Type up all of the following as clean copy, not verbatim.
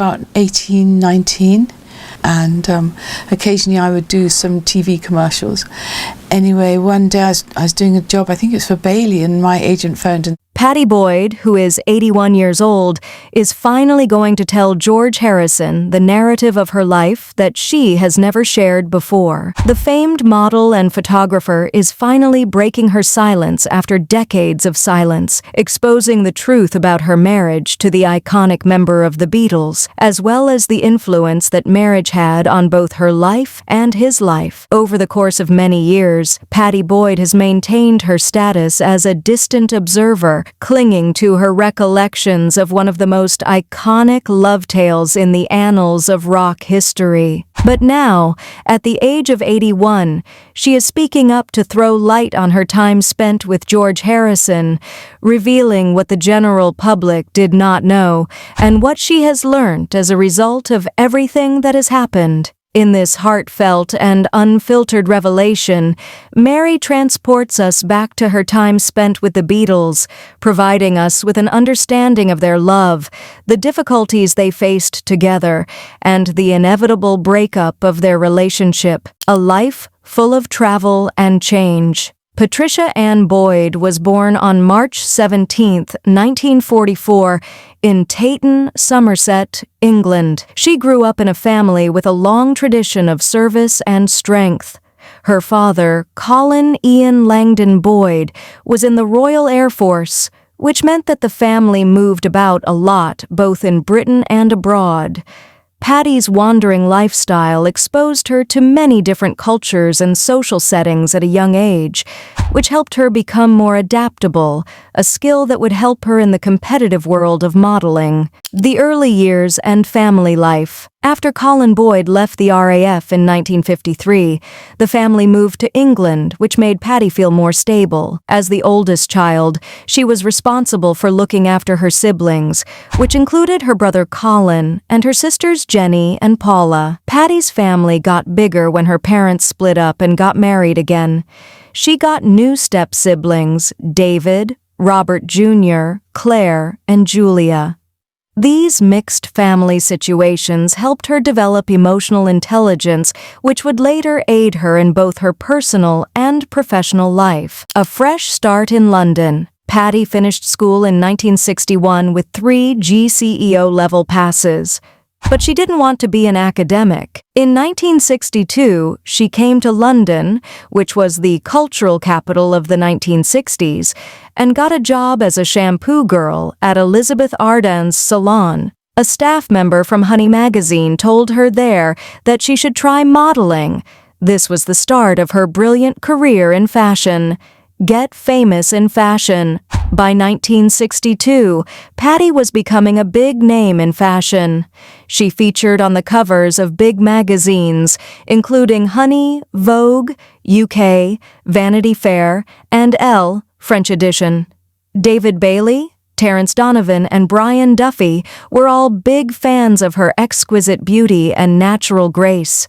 about 18, 19, and occasionally I would do some TV commercials. Anyway, one day I was doing a job, I think it was for Bailey, and my agent phoned and Pattie Boyd, who is 81 years old, is finally going to tell George Harrison the narrative of her life that she has never shared before. The famed model and photographer is finally breaking her silence after decades of silence, exposing the truth about her marriage to the iconic member of the Beatles, as well as the influence that marriage had on both her life and his life. Over the course of many years, Pattie Boyd has maintained her status as a distant observer, clinging to her recollections of one of the most iconic love tales in the annals of rock history. But now, at the age of 81, she is speaking up to throw light on her time spent with George Harrison, revealing what the general public did not know and what she has learned as a result of everything that has happened. In this heartfelt and unfiltered revelation, Mary transports us back to her time spent with the Beatles, providing us with an understanding of their love, the difficulties they faced together, and the inevitable breakup of their relationship, a life full of travel and change. Patricia Ann Boyd was born on March 17, 1944, in Taunton, Somerset, England. She grew up in a family with a long tradition of service and strength. Her father, Colin Ian Langdon Boyd, was in the Royal Air Force, which meant that the family moved about a lot, both in Britain and abroad. Pattie's wandering lifestyle exposed her to many different cultures and social settings at a young age, which helped her become more adaptable, a skill that would help her in the competitive world of modeling. The early years and family life. After Colin Boyd left the RAF in 1953, the family moved to England, which made Pattie feel more stable. As the oldest child, she was responsible for looking after her siblings, which included her brother Colin and her sisters Jenny and Paula. Pattie's family got bigger when her parents split up and got married again. She got new step-siblings, David, Robert Jr., Claire, and Julia. These mixed family situations helped her develop emotional intelligence, which would later aid her in both her personal and professional life. A fresh start in London. Pattie finished school in 1961 with 3 GCEO-level passes. But she didn't want to be an academic. In 1962, she came to London, which was the cultural capital of the 1960s, and got a job as a shampoo girl at Elizabeth Arden's salon. A staff member from Honey magazine told her there that she should try modeling. This was the start of her brilliant career in fashion. Get famous in fashion. By 1962, Pattie was becoming a big name in fashion. She featured on the covers of big magazines, including Honey, Vogue, UK, Vanity Fair, and Elle, French edition. David Bailey, Terence Donovan, and Brian Duffy were all big fans of her exquisite beauty and natural grace.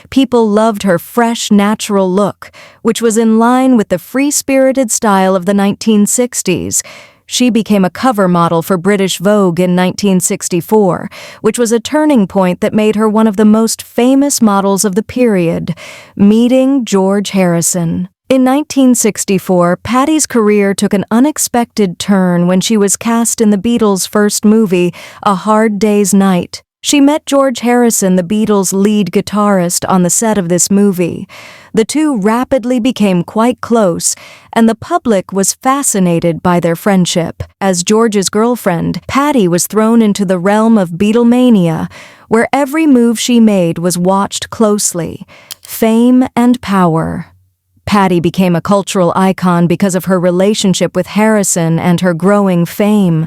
People loved her fresh, natural look, which was in line with the free-spirited style of the 1960s. She became a cover model for British Vogue in 1964, which was a turning point that made her one of the most famous models of the period, meeting George Harrison. In 1964, Pattie's career took an unexpected turn when she was cast in the Beatles' first movie, A Hard Day's Night. She met George Harrison, the Beatles' lead guitarist, on the set of this movie. The two rapidly became quite close, and the public was fascinated by their friendship. As George's girlfriend, Pattie was thrown into the realm of Beatlemania, where every move she made was watched closely. Fame and power. Pattie became a cultural icon because of her relationship with Harrison and her growing fame.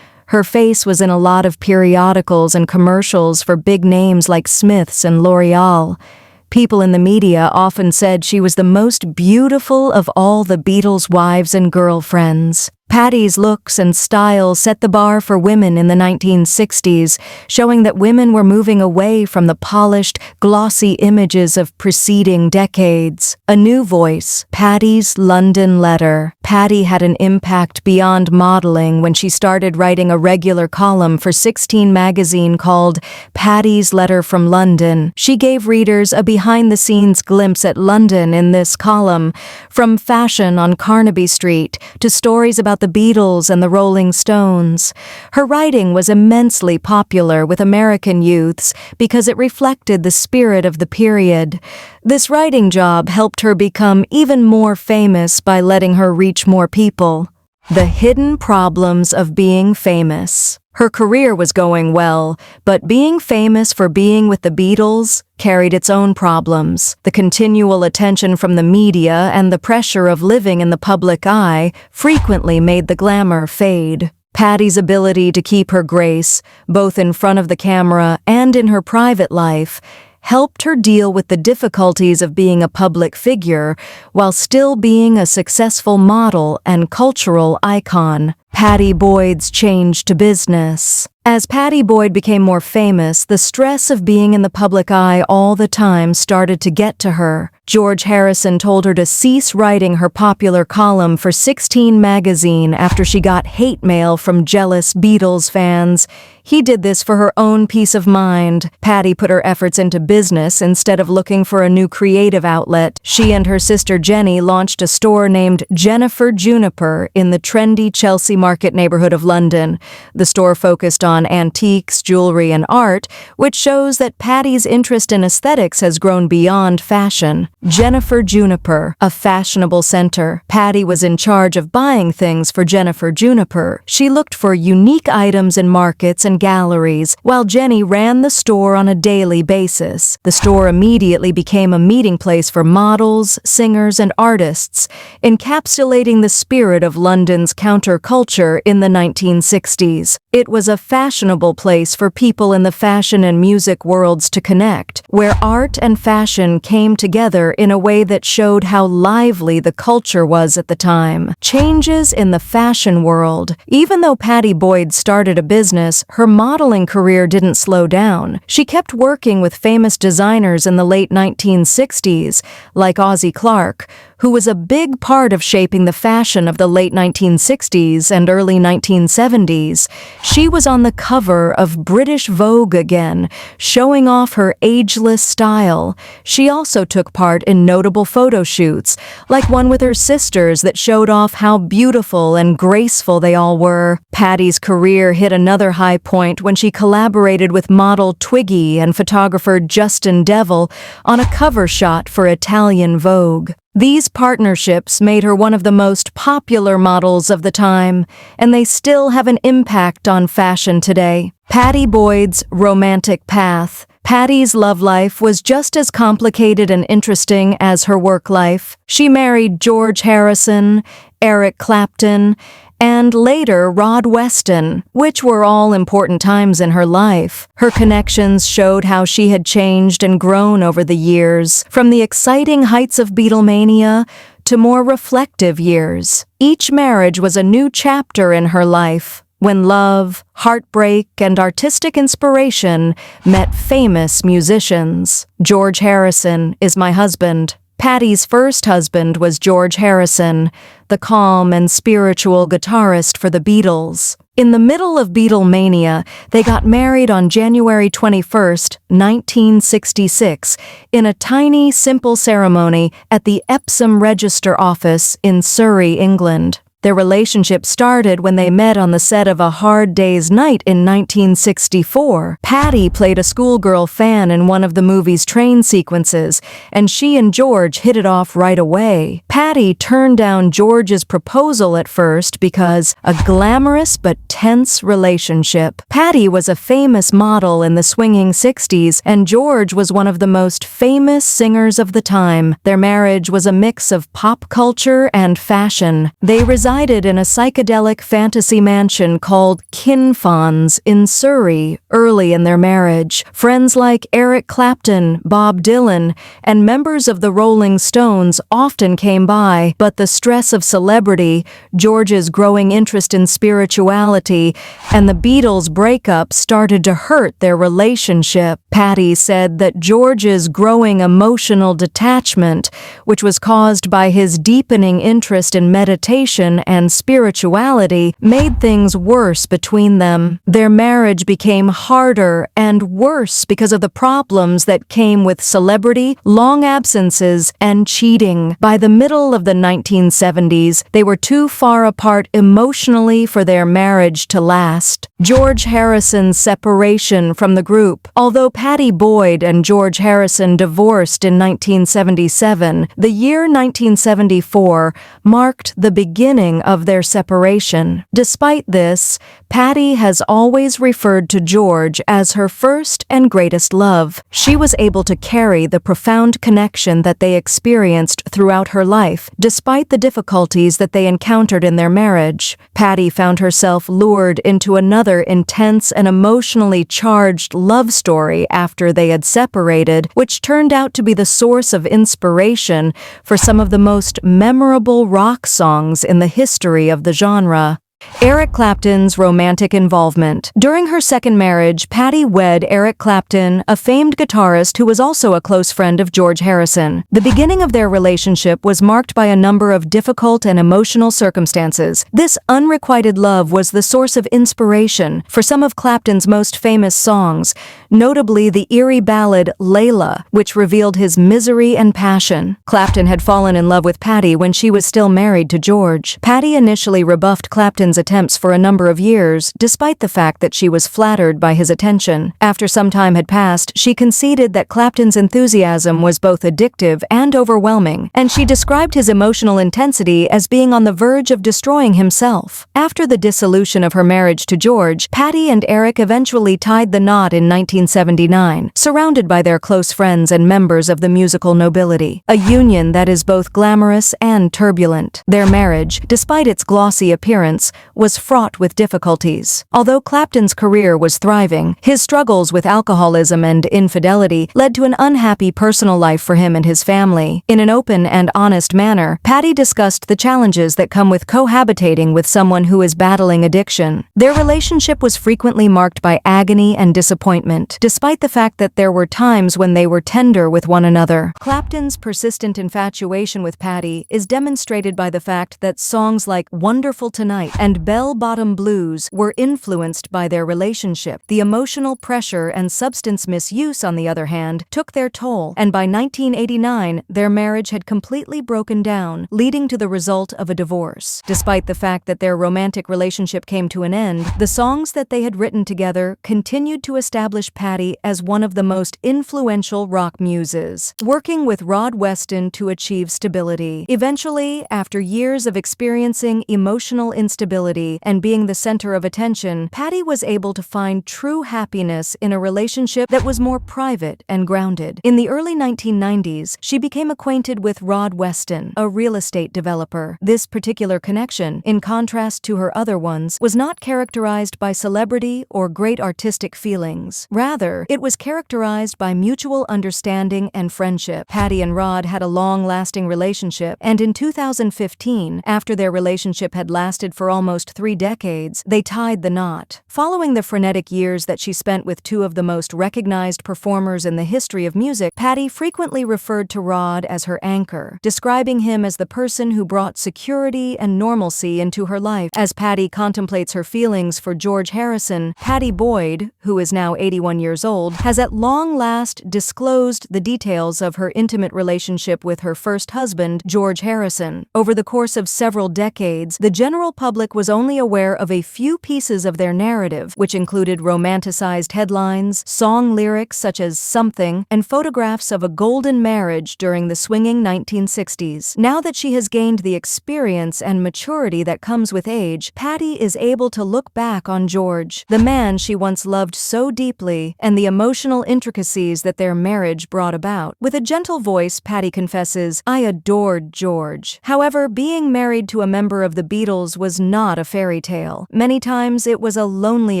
Her face was in a lot of periodicals and commercials for big names like Smith's and L'Oreal. People in the media often said she was the most beautiful of all the Beatles' wives and girlfriends. Pattie's looks and style set the bar for women in the 1960s, showing that women were moving away from the polished, glossy images of preceding decades. A new voice, Pattie's London Letter. Pattie had an impact beyond modeling when she started writing a regular column for 16 magazine called Pattie's Letter from London. She gave readers a behind-the-scenes glimpse at London in this column, from fashion on Carnaby Street to stories about the Beatles and the Rolling Stones. Her writing was immensely popular with American youths because it reflected the spirit of the period. This writing job helped her become even more famous by letting her reach more people. The hidden problems of being famous. Her career was going well, but being famous for being with the Beatles carried its own problems. The continual attention from the media and the pressure of living in the public eye frequently made the glamour fade. Pattie's ability to keep her grace, both in front of the camera and in her private life, helped her deal with the difficulties of being a public figure while still being a successful model and cultural icon. Pattie Boyd's change to business. As Pattie Boyd became more famous, the stress of being in the public eye all the time started to get to her. George Harrison told her to cease writing her popular column for 16 magazine after she got hate mail from jealous Beatles fans. He did this for her own peace of mind. Pattie put her efforts into business instead of looking for a new creative outlet. She and her sister Jenny launched a store named Jennifer Juniper in the trendy Chelsea Market neighborhood of London. The store focused on antiques, jewelry, and art, which shows that Pattie's interest in aesthetics has grown beyond fashion. Jennifer Juniper, a fashionable center. Pattie was in charge of buying things for Jennifer Juniper. She looked for unique items in markets and galleries, while Jenny ran the store on a daily basis. The store immediately became a meeting place for models, singers, and artists, encapsulating the spirit of London's counterculture in the 1960s. It was a fashionable place for people in the fashion and music worlds to connect, where art and fashion came together in a way that showed how lively the culture was at the time. Changes in the fashion world. Even though Pattie Boyd started a business, her modeling career didn't slow down. She kept working with famous designers in the late 1960s, like Ozzie Clark, who was a big part of shaping the fashion of the late 1960s and early 1970s. She was on the cover of British Vogue again, showing off her ageless style. She also took part in notable photo shoots, like one with her sisters that showed off how beautiful and graceful they all were. Pattie's career hit another high point when she collaborated with model Twiggy and photographer Justin Devil on a cover shot for Italian Vogue. These partnerships made her one of the most popular models of the time, and they still have an impact on fashion today. Pattie Boyd's romantic path. Pattie's love life was just as complicated and interesting as her work life. She married George Harrison, Eric Clapton, and later Rod Weston, which were all important times in her life. Her connections showed how she had changed and grown over the years, from the exciting heights of Beatlemania to more reflective years. Each marriage was a new chapter in her life, when love, heartbreak, and artistic inspiration met famous musicians. George Harrison is my husband. Pattie's first husband was George Harrison, the calm and spiritual guitarist for the Beatles. In the middle of Beatlemania, they got married on January 21st, 1966, in a tiny, simple ceremony at the Epsom Register Office in Surrey, England. Their relationship started when they met on the set of A Hard Day's Night in 1964. Pattie played a schoolgirl fan in one of the movie's train sequences, and she and George hit it off right away. Pattie turned down George's proposal at first because a glamorous but tense relationship. Pattie was a famous model in the swinging 60s, and George was one of the most famous singers of the time. Their marriage was a mix of pop culture and fashion. They resided resided in a psychedelic fantasy mansion called Kinfons in Surrey early in their marriage. Friends like Eric Clapton, Bob Dylan, and members of the Rolling Stones often came by, but the stress of celebrity, George's growing interest in spirituality, and the Beatles' breakup started to hurt their relationship. Pattie said that George's growing emotional detachment, which was caused by his deepening interest in meditation and spirituality, made things worse between them. Their marriage became harder and worse because of the problems that came with celebrity, long absences, and cheating. By the middle of the 1970s, they were too far apart emotionally for their marriage to last. George Harrison's separation from the group. Although Pattie Boyd and George Harrison divorced in 1977, the year 1974 marked the beginning of their separation. Despite this, Pattie has always referred to George as her first and greatest love. She was able to carry the profound connection that they experienced throughout her life, despite the difficulties that they encountered in their marriage. Pattie found herself lured into another intense and emotionally charged love story after they had separated, which turned out to be the source of inspiration for some of the most memorable rock songs in the history of the genre. Eric Clapton's romantic involvement. During her second marriage, Pattie wed Eric Clapton, a famed guitarist who was also a close friend of George Harrison. The beginning of their relationship was marked by a number of difficult and emotional circumstances. This unrequited love was the source of inspiration for some of Clapton's most famous songs, notably the eerie ballad Layla, which revealed his misery and passion. Clapton had fallen in love with Pattie when she was still married to George. Pattie initially rebuffed Clapton's attempts for a number of years, despite the fact that she was flattered by his attention. After some time had passed, she conceded that Clapton's enthusiasm was both addictive and overwhelming, and she described his emotional intensity as being on the verge of destroying himself. After the dissolution of her marriage to George, Pattie and Eric eventually tied the knot in 1979, surrounded by their close friends and members of the musical nobility, a union that is both glamorous and turbulent. Their marriage, despite its glossy appearance, was fraught with difficulties. Although Clapton's career was thriving, his struggles with alcoholism and infidelity led to an unhappy personal life for him and his family. In an open and honest manner, Pattie discussed the challenges that come with cohabitating with someone who is battling addiction. Their relationship was frequently marked by agony and disappointment, despite the fact that there were times when they were tender with one another. Clapton's persistent infatuation with Pattie is demonstrated by the fact that songs like Wonderful Tonight and Bell Bottom Blues were influenced by their relationship. The emotional pressure and substance misuse, on the other hand, took their toll, and by 1989, their marriage had completely broken down, leading to the result of a divorce. Despite the fact that their romantic relationship came to an end, the songs that they had written together continued to establish Pattie as one of the most influential rock muses, working with Rod Weston to achieve stability. Eventually, after years of experiencing emotional instability and being the center of attention, Pattie was able to find true happiness in a relationship that was more private and grounded. In the early 1990s, she became acquainted with Rod Weston, a real estate developer. This particular connection, in contrast to her other ones, was not characterized by celebrity or great artistic feelings. Rather, it was characterized by mutual understanding and friendship. Pattie and Rod had a long-lasting relationship, and in 2015, after their relationship had lasted for almost 3 decades, they tied the knot. Following the frenetic years that she spent with two of the most recognized performers in the history of music, Pattie frequently referred to Rod as her anchor, describing him as the person who brought security and normalcy into her life. As Pattie contemplates her feelings for George Harrison, Pattie Boyd, who is now 81 years old, has at long last disclosed the details of her intimate relationship with her first husband, George Harrison. Over the course of several decades, the general public was only aware of a few pieces of their narrative, which included romanticized headlines, song lyrics such as Something, and photographs of a golden marriage during the swinging 1960s. Now that she has gained the experience and maturity that comes with age, Pattie is able to look back on George, the man she once loved so deeply, chemistry, and the emotional intricacies that their marriage brought about. With a gentle voice, Pattie confesses, "I adored George. However, being married to a member of the Beatles was not a fairy tale. Many times it was a lonely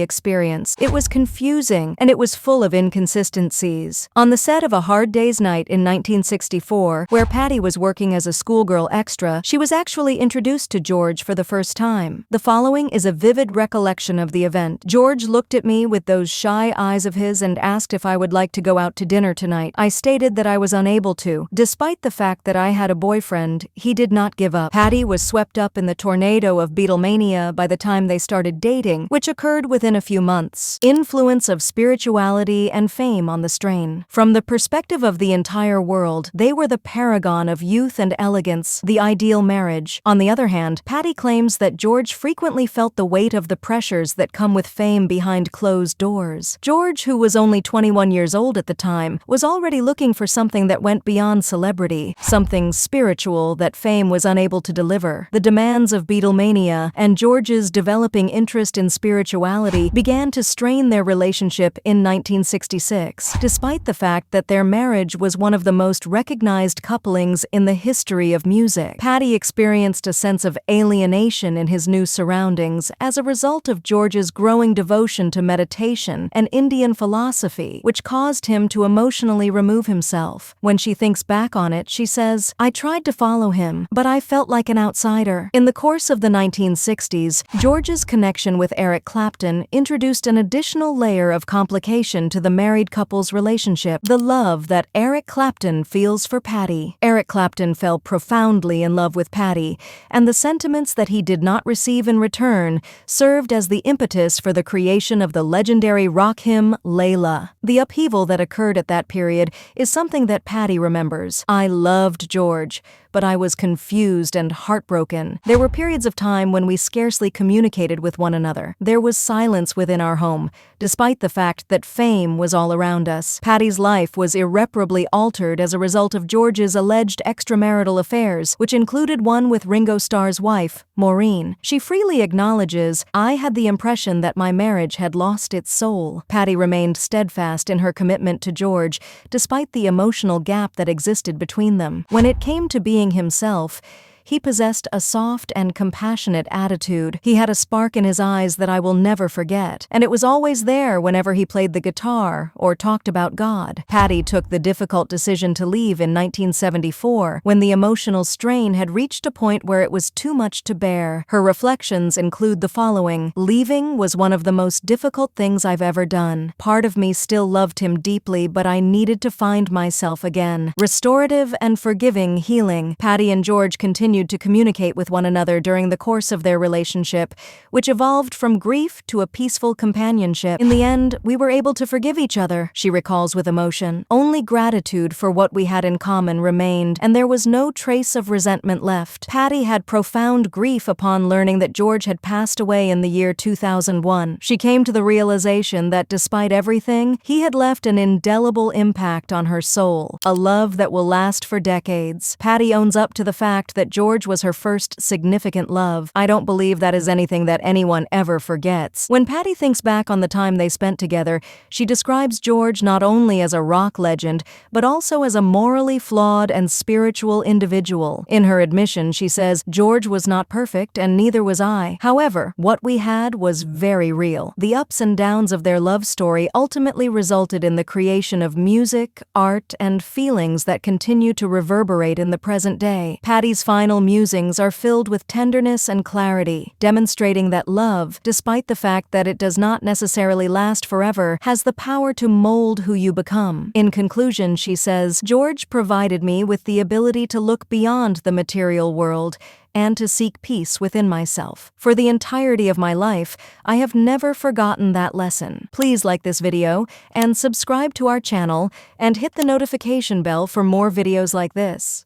experience. It was confusing, and it was full of inconsistencies." On the set of A Hard Day's Night in 1964, where Pattie was working as a schoolgirl extra, she was actually introduced to George for the first time. The following is a vivid recollection of the event. "George looked at me with those shy eyes of his and asked if I would like to go out to dinner tonight. I stated that I was unable to. Despite the fact that I had a boyfriend, he did not give up." Pattie was swept up in the tornado of Beatlemania by the time they started dating, which occurred within a few months. Influence of spirituality and fame on the strain. From the perspective of the entire world, they were the paragon of youth and elegance, the ideal marriage. On the other hand, Pattie claims that George frequently felt the weight of the pressures that come with fame behind closed doors. George, who was only 21 years old at the time, was already looking for something that went beyond celebrity, something spiritual that fame was unable to deliver. The demands of Beatlemania and George's developing interest in spirituality began to strain their relationship in 1966, despite the fact that their marriage was one of the most recognized couplings in the history of music. Pattie experienced a sense of alienation in his new surroundings as a result of George's growing devotion to meditation and Indian philosophy, which caused him to emotionally remove himself. When she thinks back on it, she says, "I tried to follow him, but I felt like an outsider." In the course of the 1960s, George's connection with Eric Clapton introduced an additional layer of complication to the married couple's relationship: the love that Eric Clapton feels for Pattie. Eric Clapton fell profoundly in love with Pattie, and the sentiments that he did not receive in return served as the impetus for the creation of the legendary rock hymn Layla. The upheaval that occurred at that period is something that Pattie remembers. "I loved George, but I was confused and heartbroken. There were periods of time when we scarcely communicated with one another. There was silence within our home, despite the fact that fame was all around us." Pattie's life was irreparably altered as a result of George's alleged extramarital affairs, which included one with Ringo Starr's wife, Maureen. She freely acknowledges, "I had the impression that my marriage had lost its soul." Pattie remained steadfast in her commitment to George, despite the emotional gap that existed between them. When it came to being himself, he possessed a soft and compassionate attitude. He had a spark in his eyes that I will never forget, and it was always there whenever he played the guitar or talked about God. Pattie took the difficult decision to leave in 1974 when the emotional strain had reached a point where it was too much to bear. Her reflections include the following: "Leaving was one of the most difficult things I've ever done. Part of me still loved him deeply, but I needed to find myself again." Restorative and forgiving healing. Pattie and George continued to communicate with one another during the course of their relationship, which evolved from grief to a peaceful companionship. "In the end, we were able to forgive each other," she recalls with emotion. "Only gratitude for what we had in common remained, and there was no trace of resentment left." Pattie had profound grief upon learning that George had passed away in the year 2001. She came to the realization that despite everything, he had left an indelible impact on her soul, a love that will last for decades. Pattie owns up to the fact that George was her first significant love. "I don't believe that is anything that anyone ever forgets." When Pattie thinks back on the time they spent together, she describes George not only as a rock legend, but also as a morally flawed and spiritual individual. In her admission, she says, "George was not perfect, and neither was I. However, what we had was very real." The ups and downs of their love story ultimately resulted in the creation of music, art, and feelings that continue to reverberate in the present day. Pattie's final musings are filled with tenderness and clarity, demonstrating that love, despite the fact that it does not necessarily last forever, has the power to mold who you become. In conclusion, she says, "George provided me with the ability to look beyond the material world and to seek peace within myself. For the entirety of my life, I have never forgotten that lesson." Please like this video and subscribe to our channel and hit the notification bell for more videos like this.